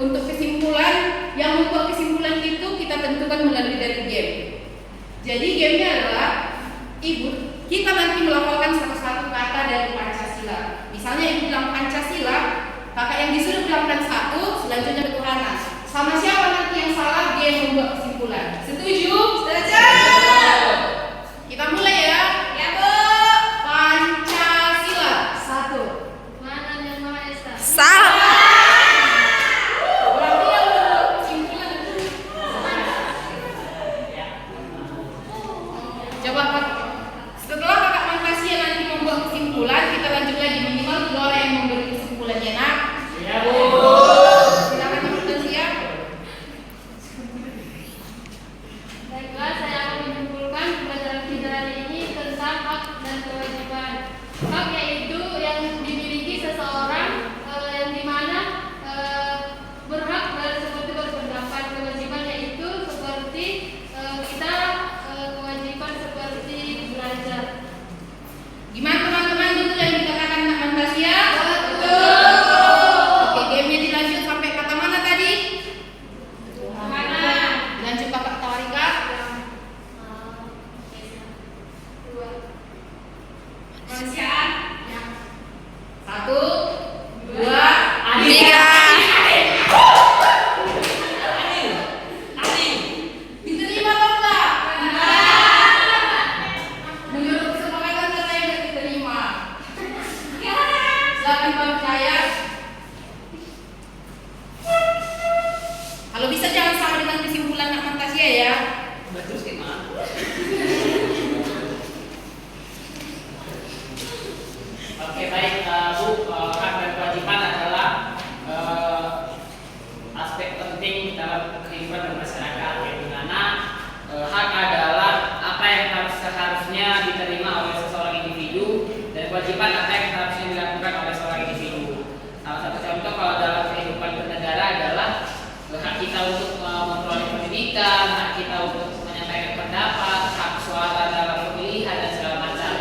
Untuk kesimpulan, yang membuat kesimpulan itu kita tentukan melalui dari game. Jadi gamenya adalah kita nanti melafalkan satu-satu kata dari Pancasila. Misalnya ibu bilang Pancasila, kakak yang disuruh bilangkan satu, selanjutnya ketuhanan. Sama siapa nanti yang salah, dia yang membuat kesimpulan. Setuju? Setuju. Kita mulai ya. Ya, Bu. Pancasila. Satu. Mana yang Maha Esa? Salah. Berarti yang membuat kesimpulan. Coba Kak. Setelah kakak Fantasia nanti membuat kesimpulan, kita lanjut lagi minimal 2 orang yang memberi kesimpulannya, nak. Ya, Bu. Silakan Kak Fantasia. Baiklah, saya akan menyimpulkan pelajaran kita hari ini tentang hak dan kewajiban. Hak yaitu yang dimiliki seseorang yang dimana berhak seperti berpendapat. Kewajiban yaitu seperti kita kewajiban seperti belajar. Gimana teman-teman, betul yang dikatakan Kak Fantasia? Betul. Oke, gamenya dilanjut sampai kata mana tadi? Mana? Lanjut Kakak Tawarika. Kemanusiaan. Satu, dua, Tiga. diterima atau enggak? Menurut kesepakatan kata yang tidak diterima. Silakan Pak Jaya. Kalau bisa jangan sama dengan kesimpulan Kak Fantasia ya. Terus gimana? Oke, baik, Bu. Hak dan kewajiban adalah aspek penting dalam kehidupan bermasyarakat, yang dimana hak adalah apa yang seharusnya diterima oleh seseorang individu, dan kewajiban apa yang harusnya dilakukan oleh seorang individu. Salah satu contoh kalau dalam kehidupan bernegara adalah hak kita untuk memperoleh pendidikan, hak kita untuk menyampaikan pendapat, hak suara dalam pemilihan dan segala macam.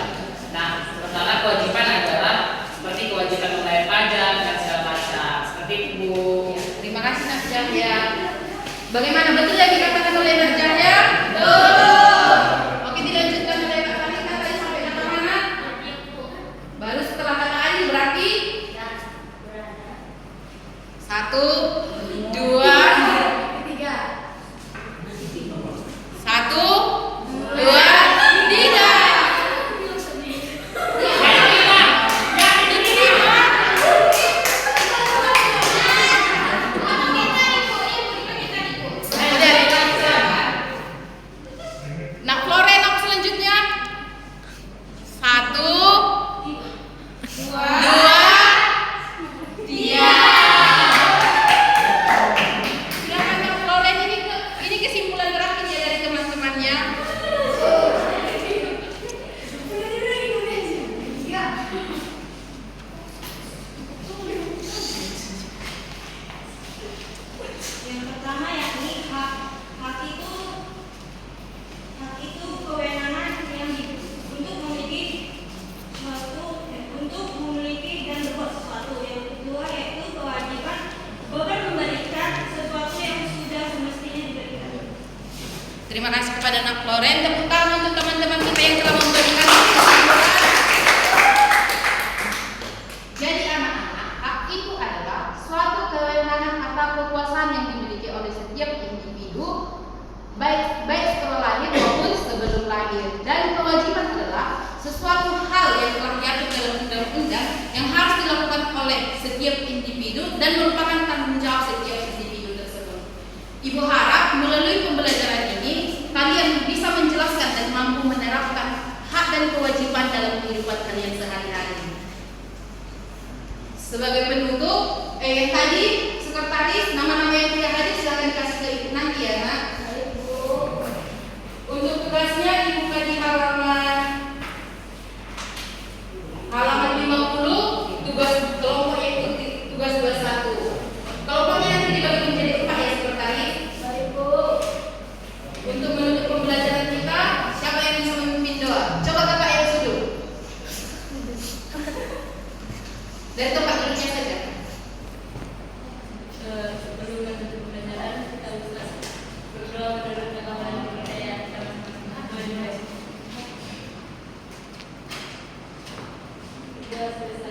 Nah, sementara kewajiban adalah seperti kewajiban membayar pajak dan segala macam. Seperti itu, Bu. Terima kasih Nak Jahya. Bagaimana, betul yang dikatakan oleh Nak Jahya? Oke, dilanjutkan oleh Kak Farika tadi sampai kata mana? Baru setelah kata adil berarti satu, dua, Tiga. satu, dua, tiga. Nak Flore, nak selanjutnya. Satu, dua, tiga. Silakan Nak Flore, ini kesimpulan terakhir ya dari teman-temannya. Yang pertama yakni hak itu kewenangan yang untuk memiliki dan berbuat sesuatu. Yang kedua yaitu kewajiban bukan memberikan sesuatu yang sudah semestinya diberikan. Terima kasih kepada Nak Floren. Tepuk tangan untuk teman-teman kita yang telah memberikan kesimpulan. Jadi anak-anak, hak itu adalah suatu kewenangan atau kekuasaan yang dimiliki oleh setiap individu, baik setelah lahir maupun sebelum lahir. Dan kewajiban adalah sesuatu hal yang telah diatur dalam undang-undang yang harus dilakukan oleh setiap individu dan merupakan tanggung jawab setiap individu tersebut. Ibu harap melalui pembelajaran ini kalian bisa menjelaskan dan mampu menerapkan hak dan kewajiban dalam kehidupan kalian sehari-hari. Sebagai penutup, tadi sekretaris nama-nama yang tidak hadir silakan dikasih ke Ibu nanti ya, Nak. Untuk tugasnya dibuka di halaman 50, tugas kelompok yaitu tugas 21. Kelompoknya nanti dibagi menjadi 4 ya, sekretaris. Baik, Bu. Untuk menutup pembelajaran kita, siapa yang bisa memimpin doa? Coba Kakak yang sudut. Dari tempat duduknya saja. Sebelum sudah selesai.